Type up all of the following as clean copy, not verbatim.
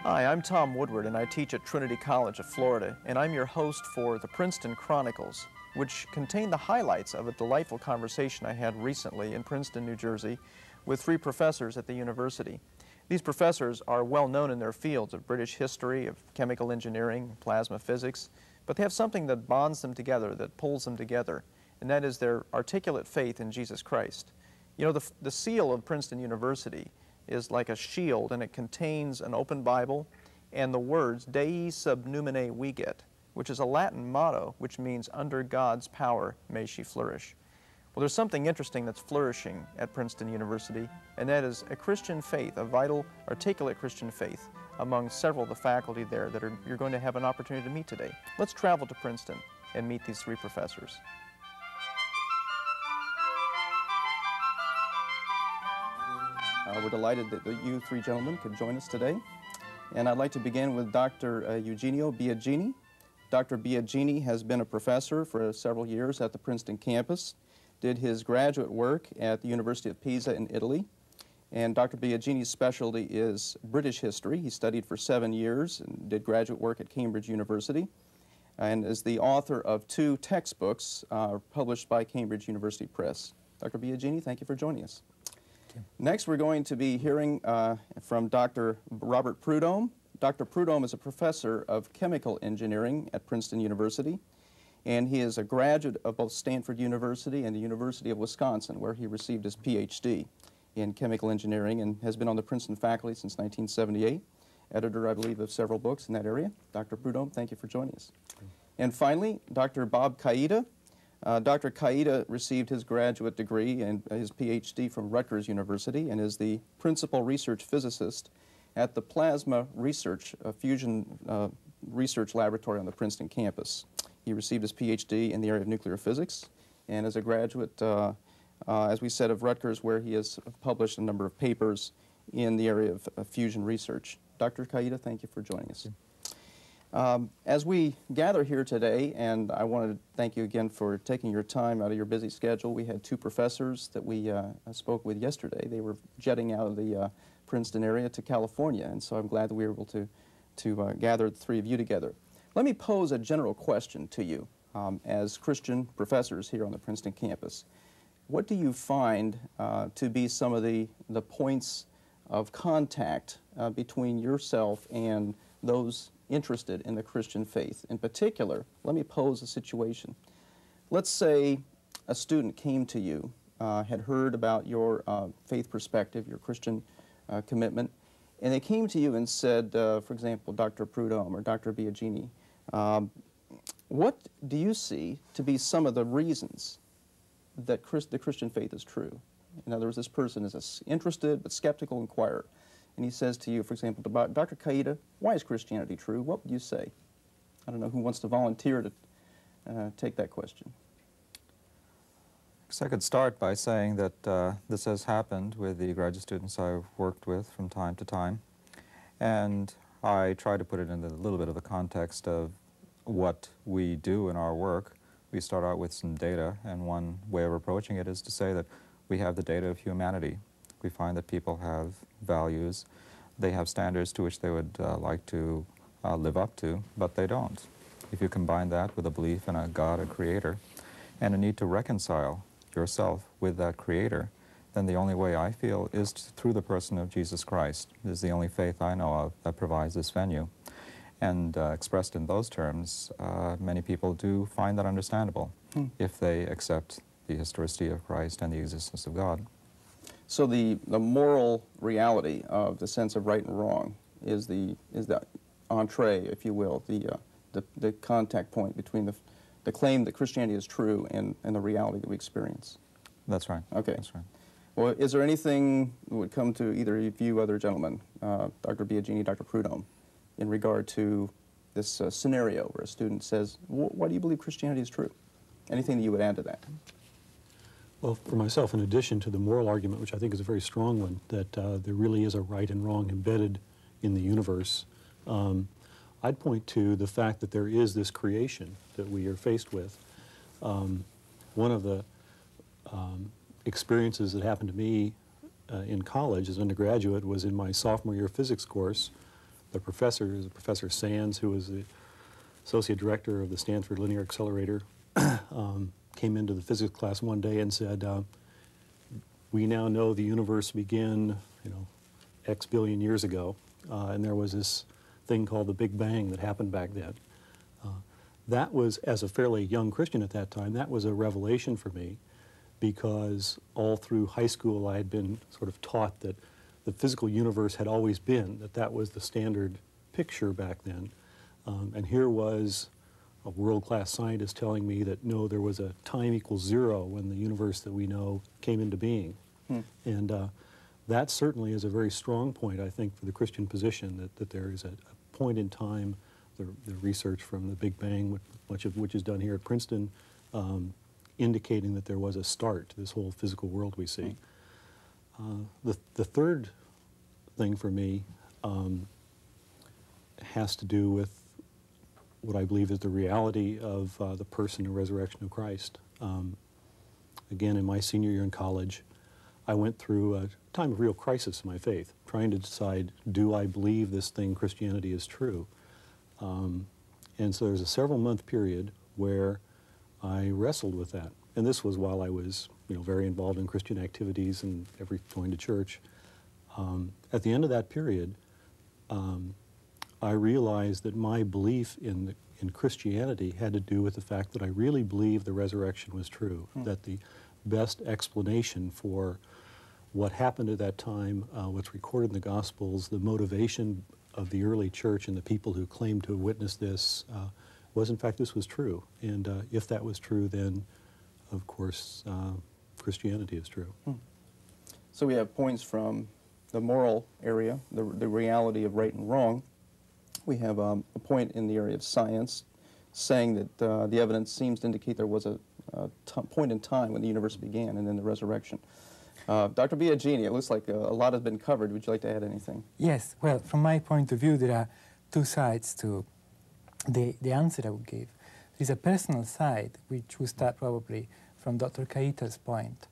Hi, I'm Tom Woodward, and I teach at Trinity College of Florida, and I'm your host for the Princeton Chronicles, which contain the highlights of a delightful conversation I had recently in Princeton, New Jersey, with 3 professors at the university. These professors are well known in their fields of British history, of chemical engineering, plasma physics, but they have something that bonds them together, that pulls them together, and that is their articulate faith in Jesus Christ. You know, the seal of Princeton University is like a shield, and it contains an open Bible and the words Dei sub numine viget, which is a Latin motto which means under God's power may she flourish. Well, there's something interesting that's flourishing at Princeton University, and that is a Christian faith, a vital, articulate Christian faith among several of the faculty there that you're going to have an opportunity to meet today. Let's travel to Princeton and meet these 3 professors. We're delighted that you 3 gentlemen could join us today. And I'd like to begin with Dr. Eugenio Biagini. Dr. Biagini has been a professor for several years at the Princeton campus, did his graduate work at the University of Pisa in Italy. And Dr. Biagini's specialty is British history. He studied for 7 years and did graduate work at Cambridge University, and is the author of 2 textbooks published by Cambridge University Press. Dr. Biagini, thank you for joining us. Next, we're going to be hearing from Dr. Robert Prudhomme. Dr. Prudhomme is a professor of chemical engineering at Princeton University, and he is a graduate of both Stanford University and the University of Wisconsin, where he received his PhD in chemical engineering and has been on the Princeton faculty since 1978, editor, I believe, of several books in that area. Dr. Prudhomme, thank you for joining us. And finally, Dr. Bob Caida. Dr. Caida received his graduate degree and his PhD from Rutgers University and is the principal research physicist at the Plasma Research Fusion Research Laboratory on the Princeton campus. He received his PhD in the area of nuclear physics and is a graduate, as we said, of Rutgers, where he has published a number of papers in the area of fusion research. Dr. Caida, thank you for joining us. As we gather here today, and I wanted to thank you again for taking your time out of your busy schedule. We had 2 professors that we spoke with yesterday. They were jetting out of the Princeton area to California, and so I'm glad that we were able to gather the 3 of you together. Let me pose a general question to you as Christian professors here on the Princeton campus. What do you find to be some of the points of contact between yourself and those interested in the Christian faith? In particular, let me pose a situation. Let's say a student came to you, had heard about your faith perspective, your Christian commitment, and they came to you and said, for example, Dr. Prudhomme or Dr. Biagini, what do you see to be some of the reasons that the Christian faith is true? In other words, this person is an interested but skeptical inquirer, and he says to you, for example, Dr. Caida, why is Christianity true? What would you say? I don't know who wants to volunteer to take that question. So I could start by saying that this has happened with the graduate students I've worked with from time to time, and I try to put it in a little bit of the context of what we do in our work. We start out with some data, and one way of approaching it is to say that we have the data of humanity. We find that people have values, they have standards to which they would like to live up to, but they don't. If you combine that with a belief in a God, a creator, and a need to reconcile yourself with that creator, then the only way I feel is through the person of Jesus Christ. This is the only faith I know of that provides this venue. And expressed in those terms, many people do find that understandable if they accept the historicity of Christ and the existence of God. So the moral reality of the sense of right and wrong is the entree, if you will, the contact point between the claim that Christianity is true and the reality that we experience. That's right. Okay. That's right. Well, is there anything that would come to either of you other gentlemen, Dr. Biagini, Dr. Prudhomme, in regard to this scenario where a student says, why do you believe Christianity is true? Anything that you would add to that? Well, for myself, in addition to the moral argument, which I think is a very strong one, that there really is a right and wrong embedded in the universe, I'd point to the fact that there is this creation that we are faced with. One of the experiences that happened to me in college as an undergraduate was in my sophomore year physics course. The professor is Professor Sands, who was the associate director of the Stanford Linear Accelerator, came into the physics class one day and said, we now know the universe began, X billion years ago, and there was this thing called the Big Bang that happened back then. That was, as a fairly young Christian at that time, that was a revelation for me, because all through high school I had been sort of taught that the physical universe had always been, that was the standard picture back then. And here was a world-class scientist telling me that no, there was a time equals zero when the universe that we know came into being. And that certainly is a very strong point, I think, for the Christian position, that there is a point in time, the research from the Big Bang, much of which is done here at Princeton, indicating that there was a start to this whole physical world we see. The third thing for me has to do with what I believe is the reality of the person and resurrection of Christ. Again, in my senior year in college, I went through a time of real crisis in my faith, trying to decide, do I believe this thing, Christianity, is true? And so there's a several-month period where I wrestled with that. And this was while I was, very involved in Christian activities and going to church. At the end of that period, I realized that my belief in Christianity had to do with the fact that I really believed the resurrection was true, that the best explanation for what happened at that time, what's recorded in the Gospels, the motivation of the early church and the people who claimed to have witnessed this, was in fact this was true. And if that was true, then of course Christianity is true. So we have points from the moral area, the reality of right and wrong. We have a point in the area of science saying that the evidence seems to indicate there was a point in time when the universe began and then the resurrection. Dr. Biagini, it looks like a lot has been covered. Would you like to add anything? Yes. Well, from my point of view, there are two sides to the answer I would give. There is a personal side, which will start probably from Dr. Kaita's point,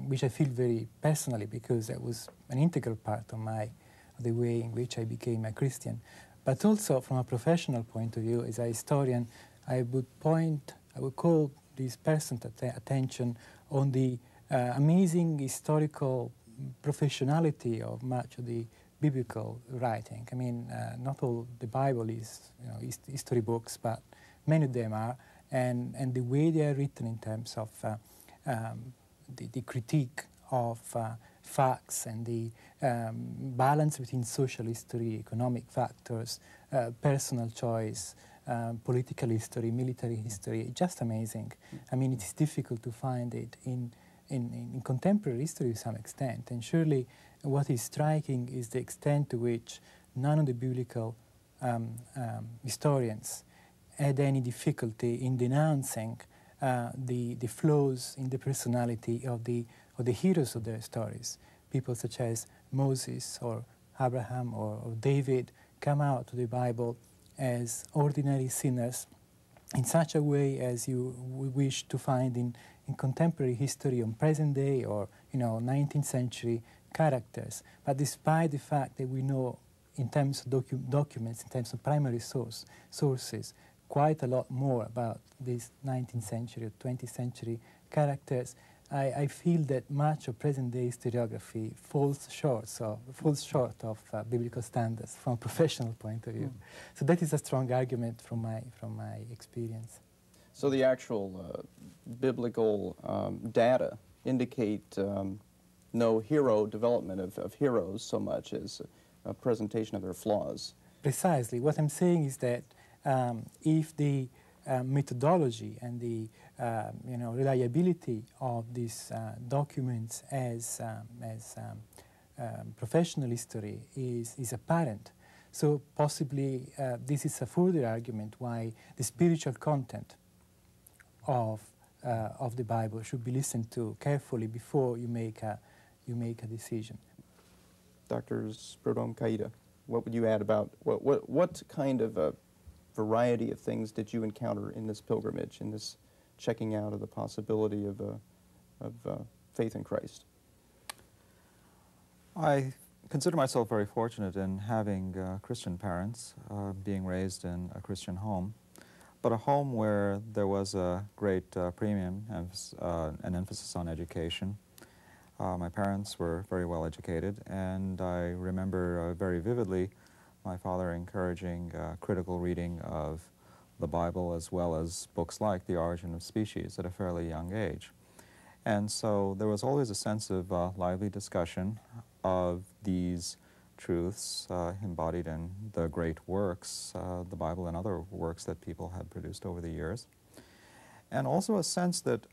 which I feel very personally because it was an integral part of the way in which I became a Christian. But also from a professional point of view, as a historian, I would call this person's attention on the amazing historical professionality of much of the biblical writing. I mean, not all the Bible is history books, but many of them are, and the way they are written in terms of the critique of facts and the balance between social history, economic factors, personal choice, political history, military history, just amazing. I mean, it is difficult to find it in contemporary history to some extent, and surely what is striking is the extent to which none of the biblical historians had any difficulty in denouncing the flaws in the personality of the heroes of their stories. People such as Moses or Abraham or David come out to the Bible as ordinary sinners in such a way as you wish to find in contemporary history on present day or 19th century characters. But despite the fact that we know in terms of documents, in terms of primary sources, quite a lot more about these 19th century or 20th century characters, I feel that much of present-day historiography falls short of biblical standards from a professional point of view. So that is a strong argument from my experience. So the actual biblical data indicate no hero development of heroes so much as a presentation of their flaws. Precisely. What I'm saying is that if the methodology and the reliability of these documents as professional history is apparent, so possibly this is a further argument why the spiritual content of the Bible should be listened to carefully before you make a decision. Drs. Prudhomme, Caïta, what would you add about what kind of a variety of things did you encounter in this pilgrimage, in this checking out of the possibility of faith in Christ? I consider myself very fortunate in having Christian parents, being raised in a Christian home, but a home where there was a great premium, an emphasis on education. My parents were very well educated, and I remember very vividly my father encouraging critical reading of the Bible as well as books like The Origin of Species at a fairly young age. And so there was always a sense of lively discussion of these truths embodied in the great works, the Bible and other works that people had produced over the years. And also a sense that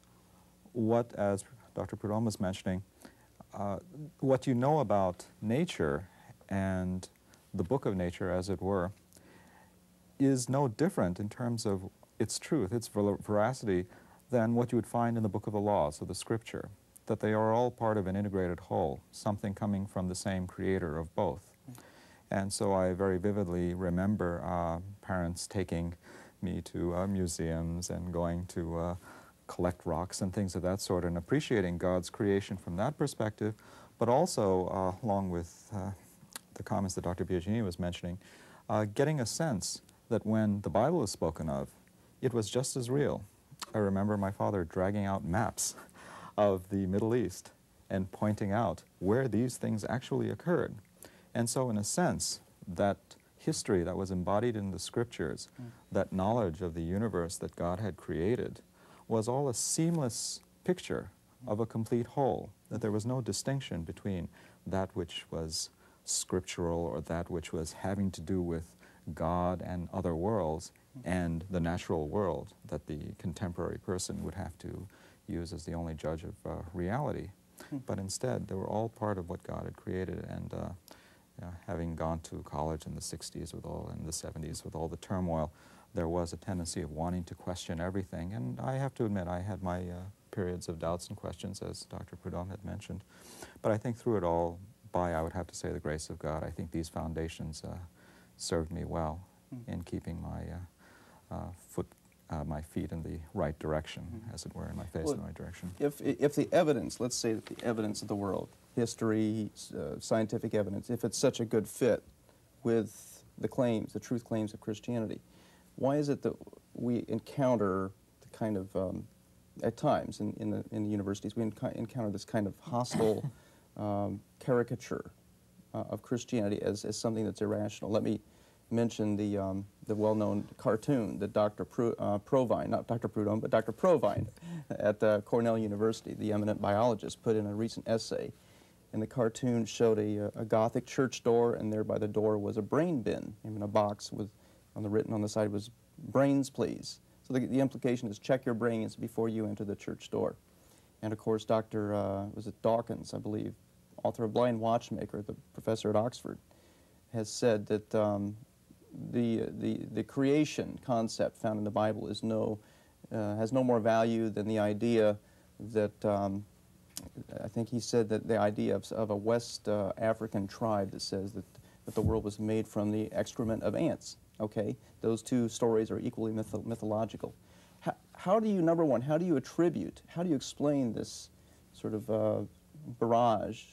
what, as Dr. Prudhomme was mentioning, what you know about nature and the book of nature, as it were, is no different in terms of its truth, its veracity, than what you would find in the book of the law, so the scripture, that they are all part of an integrated whole, something coming from the same creator of both. And so I very vividly remember parents taking me to museums and going to collect rocks and things of that sort, and appreciating God's creation from that perspective, but also, along with the comments that Dr. Biagini was mentioning, getting a sense that when the Bible is spoken of, it was just as real. I remember my father dragging out maps of the Middle East and pointing out where these things actually occurred. And so in a sense, that history that was embodied in the scriptures, that knowledge of the universe that God had created, was all a seamless picture of a complete whole, that there was no distinction between that which was scriptural or that which was having to do with God and other worlds and the natural world that the contemporary person would have to use as the only judge of reality. But instead, they were all part of what God had created, and having gone to college in the 60s and the 70s with all the turmoil, there was a tendency of wanting to question everything. And I have to admit, I had my periods of doubts and questions, as Dr. Prudhomme had mentioned. But I think through it all, I would have to say, the grace of God, I think these foundations served me well in keeping my feet in the right direction, as it were, and my face in the right direction. If the evidence, let's say that the evidence of the world, history, scientific evidence, if it's such a good fit with the claims, the truth claims of Christianity, why is it that we encounter the kind of, at times in the universities, we encounter this kind of hostile caricature of Christianity as something that's irrational? Let me mention the well-known cartoon that Dr. Provine, not Dr. Prudhomme, but Dr. Provine at Cornell University, the eminent biologist, put in a recent essay. And the cartoon showed a Gothic church door, and there by the door was a brain bin in a box with, written on the side was, "Brains, please." So the implication is check your brains before you enter the church door. And of course, Dr. Was it Dawkins, I believe, author of Blind Watchmaker, the professor at Oxford, has said that the creation concept found in the Bible is has no more value than the idea that, I think he said that the idea of a West African tribe that says that the world was made from the excrement of ants. Okay, those two stories are equally mythological. How do you, number one, how do you explain this sort of barrage,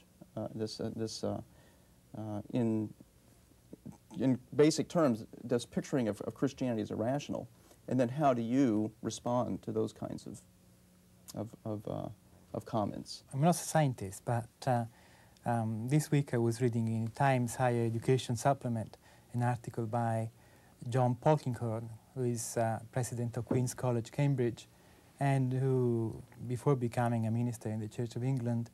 in basic terms, this picturing of Christianity as irrational, and then how do you respond to those kinds of of comments. I'm not a scientist, but this week I was reading in Times Higher Education Supplement an article by John Polkinghorne, who is president of Queen's College, Cambridge, and who, before becoming a minister in the Church of England,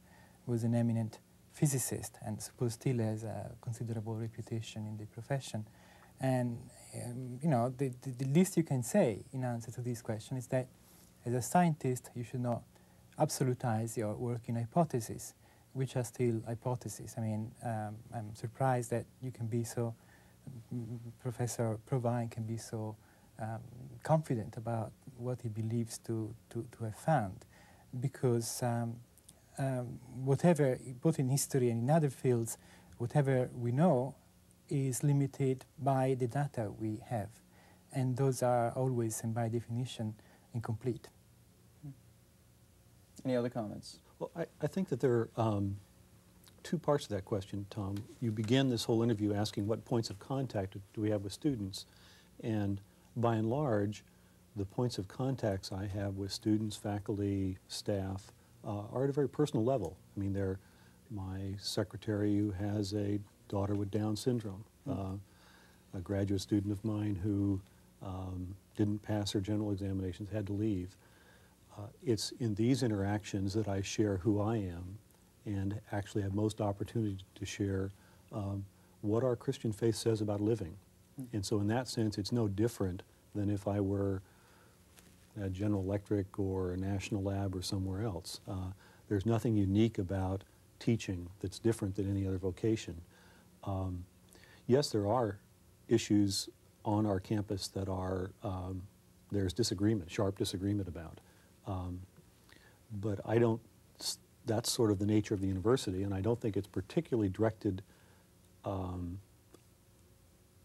was an eminent physicist and suppose still has a considerable reputation in the profession. And you know, the least you can say in answer to this question is that as a scientist you should not absolutize your work in hypotheses, which are still hypotheses. I mean, I'm surprised that you can be so, Professor Provine can be so confident about what he believes to have found, because whatever, both in history and in other fields, whatever we know is limited by the data we have, and those are always and by definition incomplete. Any other comments? Well, I think that there are two parts to that question, Tom. You began this whole interview asking what points of contact do we have with students, and by and large, the points of contacts I have with students, faculty, staff are at a very personal level. I mean, they're my secretary who has a daughter with Down syndrome, a graduate student of mine who didn't pass her general examinations, had to leave. It's in these interactions that I share who I am and actually have most opportunity to share what our Christian faith says about living. And so in that sense, it's no different than if I were at General Electric or a National Lab or somewhere else. There's nothing unique about teaching that's different than any other vocation. Yes, there are issues on our campus that are, there's disagreement, sharp disagreement about. But I don't, that's sort of the nature of the university, and I don't think it's particularly directed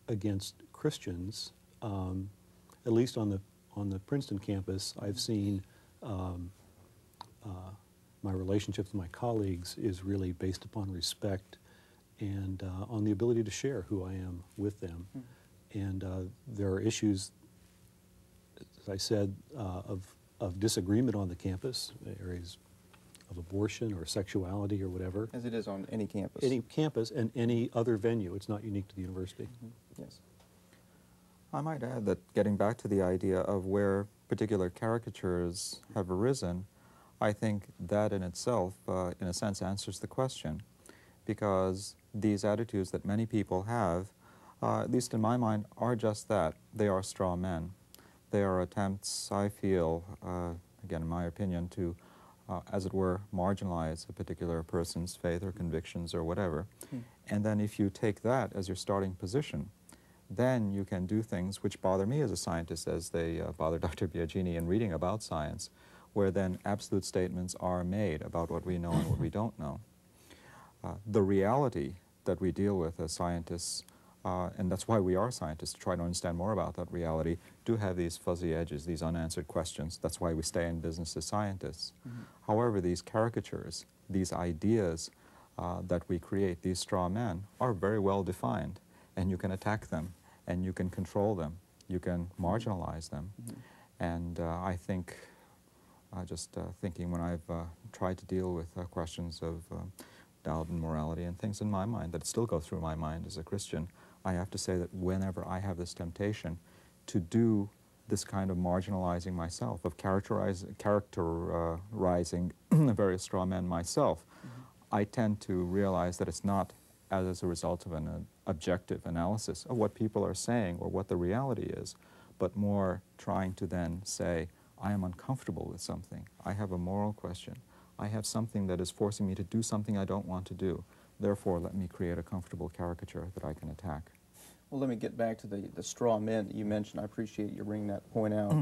against Christians. At least on the Princeton campus, I've seen my relationships with my colleagues is really based upon respect and on the ability to share who I am with them. And there are issues, as I said, of disagreement on the campus, areas of abortion or sexuality or whatever. As it is on any campus. Any campus and any other venue. It's not unique to the university. Yes. I might add that getting back to the idea of where particular caricatures have arisen, I think that in itself, in a sense, answers the question, because these attitudes that many people have, at least in my mind, are just that. They are straw men. They are attempts, I feel, again, in my opinion, to, as it were, marginalize a particular person's faith or convictions or whatever. And then if you take that as your starting position, then you can do things which bother me as a scientist, as they bother Dr. Biagini in reading about science, where then absolute statements are made about what we know and what we don't know. The reality that we deal with as scientists, and that's why we are scientists, to try to understand more about that reality, do have these fuzzy edges, these unanswered questions. That's why we stay in business as scientists. However, these caricatures, these ideas that we create, these straw men, are very well defined, and you can attack them, and you can control them, you can marginalize them. And I think, just thinking when I've tried to deal with questions of doubt and morality and things in my mind that still go through my mind as a Christian, I have to say that whenever I have this temptation to do this kind of marginalizing myself, of characterizing various straw men myself, I tend to realize that it's not as a result of an objective analysis of what people are saying or what the reality is, but more trying to then say, I am uncomfortable with something. I have a moral question. I have something that is forcing me to do something I don't want to do. Therefore, let me create a comfortable caricature that I can attack. Well, let me get back to the straw men that you mentioned. I appreciate you bringing that point out.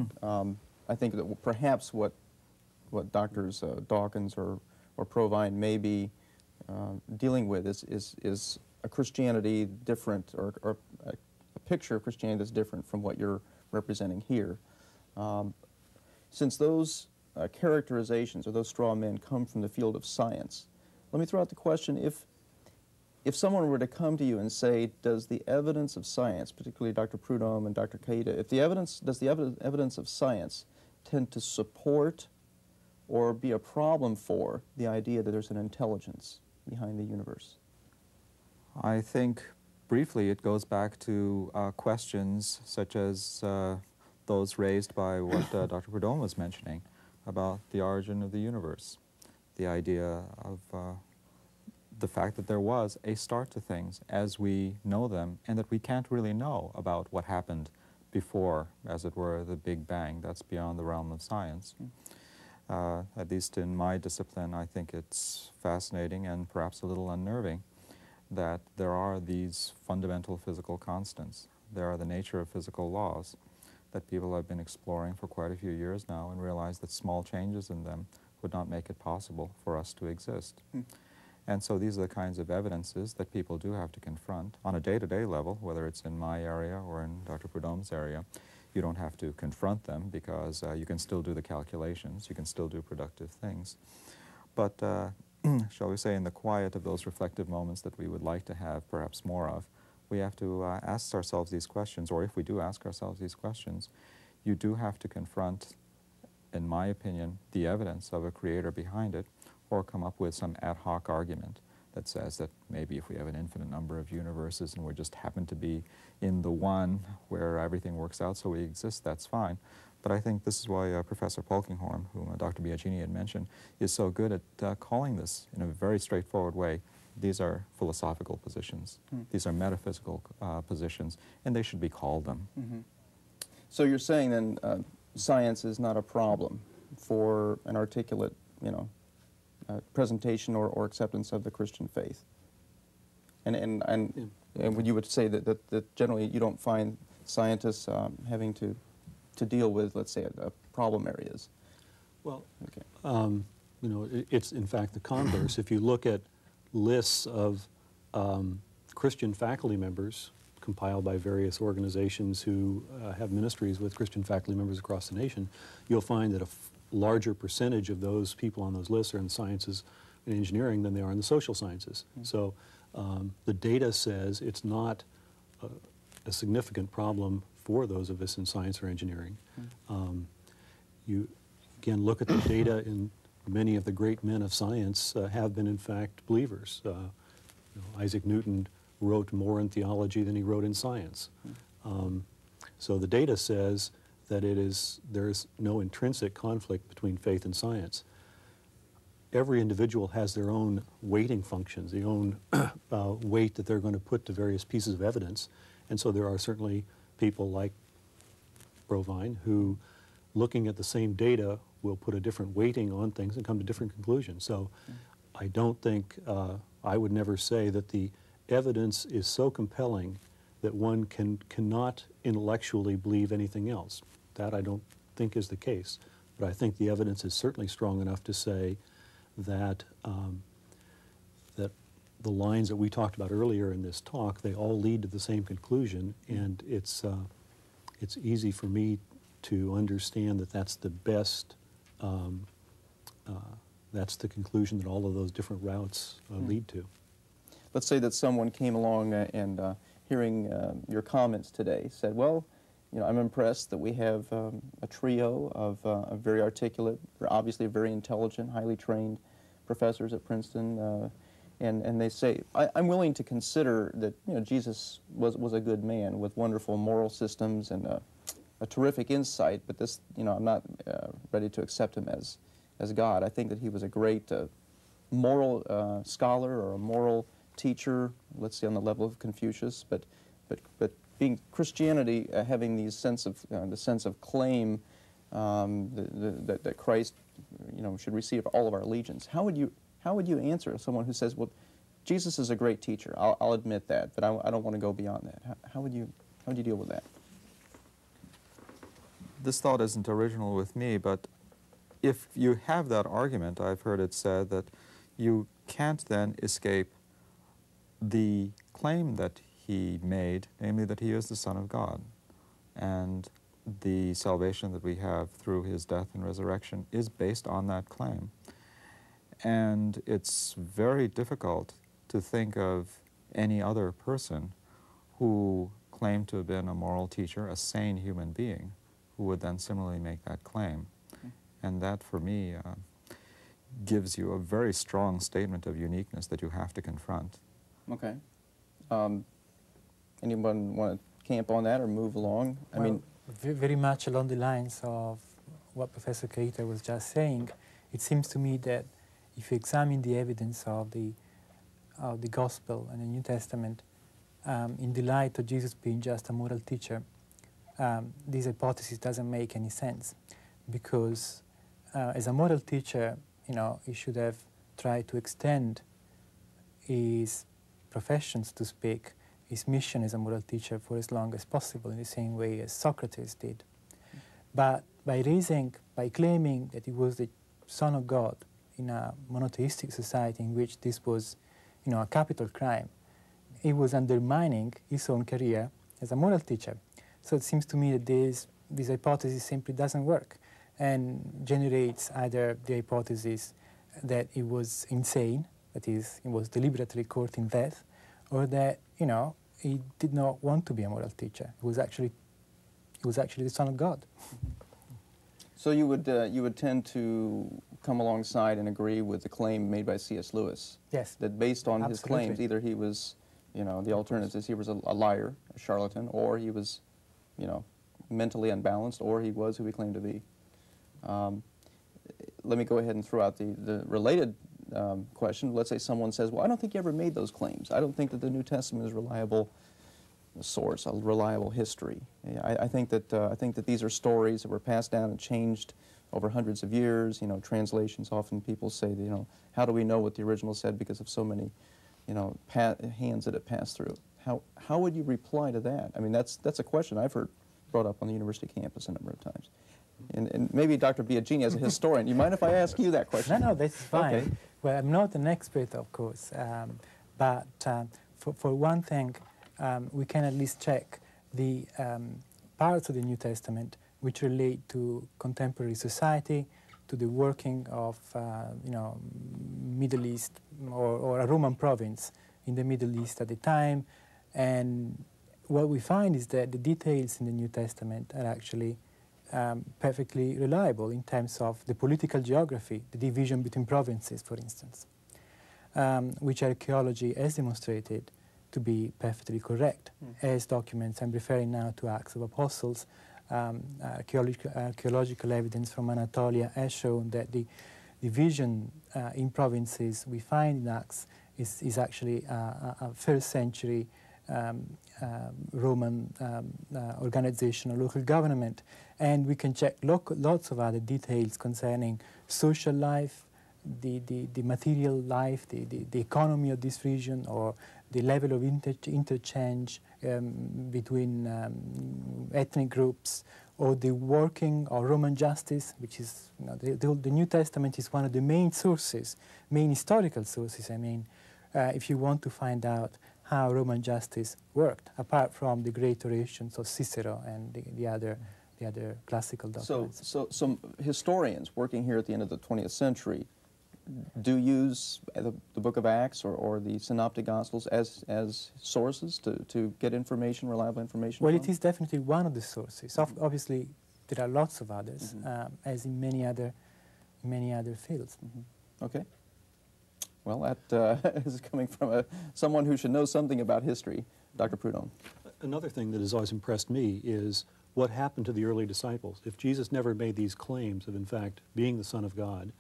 I think that perhaps what Drs. Dawkins or Provine may be dealing with is a Christianity different, or a picture of Christianity that's different from what you're representing here. Since those characterizations or those straw men come from the field of science, let me throw out the question, if someone were to come to you and say, does the evidence of science, particularly Dr. Prudhomme and Dr. Caïta, does the evidence of science tend to support or be a problem for the idea that there's an intelligence behind the universe? I think briefly it goes back to questions such as those raised by what Dr. Prudhomme was mentioning about the origin of the universe, the idea of the fact that there was a start to things as we know them, and that we can't really know about what happened before, as it were, the Big Bang. That's beyond the realm of science. At least in my discipline, I think it's fascinating and perhaps a little unnerving that there are these fundamental physical constants. There are the nature of physical laws that people have been exploring for quite a few years now, and realize that small changes in them would not make it possible for us to exist. And so these are the kinds of evidences that people do have to confront on a day-to-day level, whether it's in my area or in Dr. Prudhomme's area. You don't have to confront them because you can still do the calculations, you can still do productive things. But shall we say, in the quiet of those reflective moments that we would like to have perhaps more of, we have to ask ourselves these questions, or if we do ask ourselves these questions, you do have to confront, in my opinion, the evidence of a creator behind it, or come up with some ad hoc argument that says that maybe if we have an infinite number of universes and we just happen to be in the one where everything works out so we exist, that's fine. But I think this is why Professor Polkinghorne, whom Dr. Biagini had mentioned, is so good at calling this in a very straightforward way. These are philosophical positions. These are metaphysical positions, and they should be called them. So you're saying then science is not a problem for an articulate, presentation or acceptance of the Christian faith. And you would say that generally you don't find scientists having to deal with, let's say, problem areas. Well, it's in fact the converse. If you look at lists of Christian faculty members compiled by various organizations who have ministries with Christian faculty members across the nation, you'll find that a larger percentage of those people on those lists are in sciences and engineering than they are in the social sciences. So the data says it's not a significant problem for those of us in science or engineering. You again look at the data, and many of the great men of science have been in fact believers. Isaac Newton wrote more in theology than he wrote in science. So the data says that there is no intrinsic conflict between faith and science. Every individual has their own weighting functions, their own weight that they're going to put to various pieces of evidence. And so there are certainly people like Provine who, looking at the same data, will put a different weighting on things and come to different conclusions. So I don't think, I would never say that the evidence is so compelling that one cannot intellectually believe anything else. That I don't think is the case. But I think the evidence is certainly strong enough to say that that the lines that we talked about earlier in this talk, they all lead to the same conclusion, and it's easy for me to understand that that's the best, that's the conclusion that all of those different routes lead to. Let's say that someone came along and hearing your comments today said, well, I'm impressed that we have a trio of very articulate, obviously very intelligent, highly trained professors at Princeton, and they say, I'm willing to consider that Jesus was a good man with wonderful moral systems and a terrific insight, but this, I'm not ready to accept him as God. I think that he was a great moral scholar or a moral teacher, let's say on the level of Confucius, but being Christianity, having the sense of claim that Christ, should receive all of our allegiance. How would you answer someone who says, well, Jesus is a great teacher, I'll admit that, but I don't want to go beyond that? How would you deal with that? This thought isn't original with me, but if you have that argument, I've heard it said that you can't then escape the claim that he made, namely that he is the Son of God. And the salvation that we have through his death and resurrection is based on that claim. And it's very difficult to think of any other person who claimed to have been a moral teacher, a sane human being, who would then similarly make that claim. And that, for me, gives you a very strong statement of uniqueness that you have to confront. Okay. Anyone want to camp on that or move along? Well, I mean, very much along the lines of what Professor Keita was just saying, it seems to me that if you examine the evidence of the Gospel and the New Testament in the light of Jesus being just a moral teacher, this hypothesis doesn't make any sense, because as a moral teacher, he should have tried to extend his professions, to speak, his mission as a moral teacher for as long as possible, in the same way as Socrates did. But by claiming that he was the Son of God in a monotheistic society in which this was, a capital crime, he was undermining his own career as a moral teacher. So it seems to me that this hypothesis simply doesn't work, and generates either the hypothesis that he was insane, that is, he was deliberately courting death, or that, he did not want to be a moral teacher. He was actually the Son of God. so you would tend to come alongside and agree with the claim made by C.S. Lewis. Yes. That based on his Absolutely. claims, either he was, the alternative is he was a liar, a charlatan, or he was, mentally unbalanced, or he was who he claimed to be. Let me go ahead and throw out the related question. Let's say someone says, well, I don't think you ever made those claims. I don't think that the New Testament is a reliable source, a reliable history. I think that these are stories that were passed down and changed over hundreds of years. Translations, often people say, how do we know what the original said because of so many, hands that it passed through? How would you reply to that? I mean, that's a question I've heard brought up on the university campus a number of times. And maybe Dr. Biagini, as a historian, you mind if I ask you that question? No, that's fine. Okay. Well, I'm not an expert, of course, but for one thing, we can at least check the parts of the New Testament which relate to contemporary society, to the working of, Middle East or a Roman province in the Middle East at the time. And what we find is that the details in the New Testament are actually perfectly reliable in terms of the political geography, the division between provinces, for instance, which archaeology has demonstrated to be perfectly correct. As documents, I'm referring now to Acts of Apostles. Archaeological evidence from Anatolia has shown that the division in provinces we find in Acts is actually a first century Roman organization or local government. And we can check lots of other details concerning social life, the material life, the economy of this region, or the level of interchange between ethnic groups, or the working of Roman justice, which is, the New Testament is one of the main sources, main historical sources, if you want to find out how Roman justice worked, apart from the great orations of Cicero and the other classical documents. So some historians working here at the end of the 20th century do use the book of Acts or the Synoptic Gospels as sources to get information, reliable information Well, from? it is definitely one of the sources. Obviously, there are lots of others, as in many other fields. Okay. Well, that is coming from someone who should know something about history, Dr. Prudhomme. Another thing that has always impressed me is what happened to the early disciples. If Jesus never made these claims of, in fact, being the Son of God,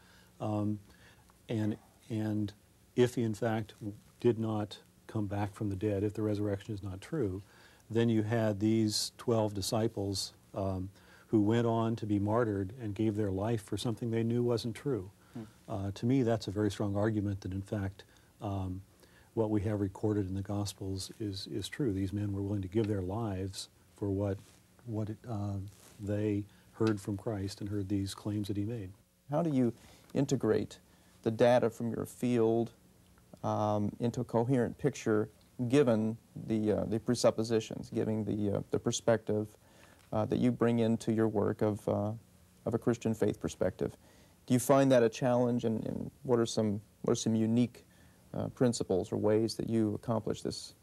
and if he, in fact, did not come back from the dead, if the resurrection is not true, then you had these 12 disciples who went on to be martyred and gave their life for something they knew wasn't true. To me, that's a very strong argument that, in fact, what we have recorded in the Gospels is true. These men were willing to give their lives for what they heard from Christ and heard these claims that he made. How do you integrate the data from your field into a coherent picture, given the presuppositions, given the perspective that you bring into your work of a Christian faith perspective? Do you find that a challenge, and what are some unique principles or ways that you accomplish this,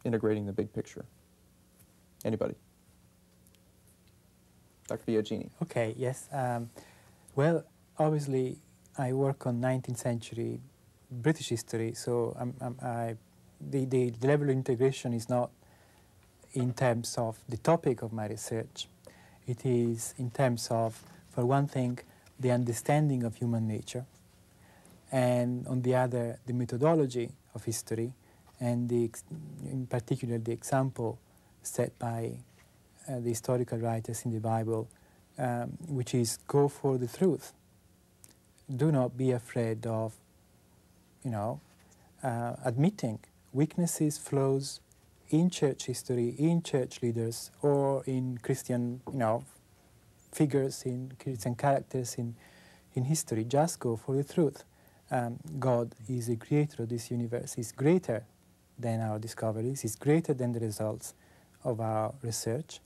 integrating the big picture? Anybody? Dr. Biagini. Okay, yes. Well, obviously, I work on 19th century British history, so the level of integration is not in terms of the topic of my research. It is in terms of, for one thing, the understanding of human nature, and on the other, the methodology of history, and in particular the example set by the historical writers in the Bible, which is go for the truth. Do not be afraid of, admitting weaknesses, flaws in church history, in church leaders, or in Christian, figures, in Christian characters in history. Just go for the truth. God is the creator of this universe. He's greater than our discoveries. He's greater than the results of our research.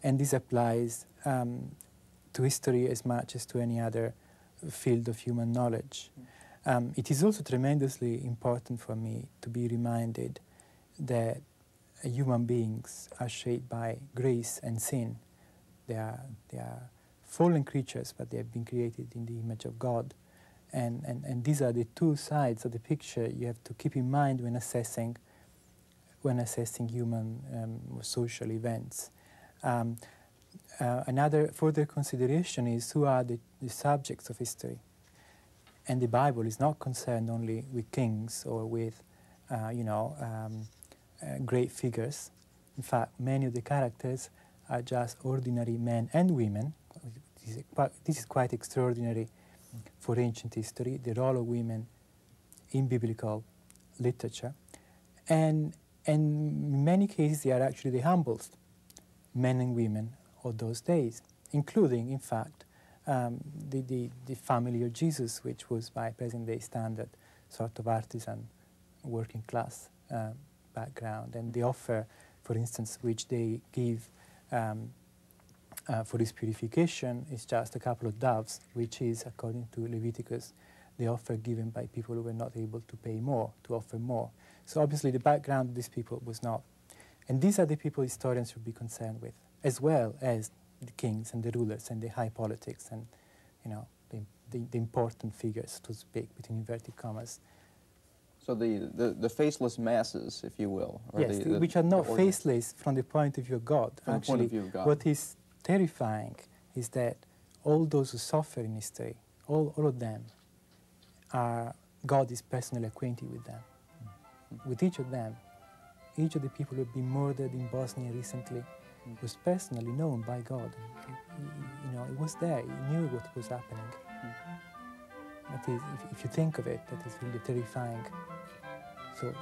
And this applies to history as much as to any other field of human knowledge. It is also tremendously important for me to be reminded that human beings are shaped by grace and sin. They are fallen creatures, but they have been created in the image of God. And these are the two sides of the picture you have to keep in mind when assessing human social events. Another further consideration is who are the subjects of history. And the Bible is not concerned only with kings or with, great figures. In fact, many of the characters are just ordinary men and women. This is quite extraordinary for ancient history, the role of women in biblical literature. And in many cases, they are actually the humblest men and women of those days, including, in fact, the family of Jesus, which was by present-day standard sort of artisan, working class background. And the offer, for instance, which they give for his purification is just a couple of doves, which is, according to Leviticus, the offer given by people who were not able to pay more, to offer more. So obviously the background of these people was not. And these are the people historians should be concerned with, as well as the kings and the rulers and the high politics and, the important figures, to speak, between inverted commas. So the faceless masses, if you will. Or yes, which are not faceless from the point of view of God. From Actually, the point of view of God. What is terrifying is that all those who suffer in history, all of them, God is personally acquainted with them. With each of them, each of the people who have been murdered in Bosnia recently was personally known by God. He was there, he knew what was happening. That is, if you think of it, that is really terrifying. So.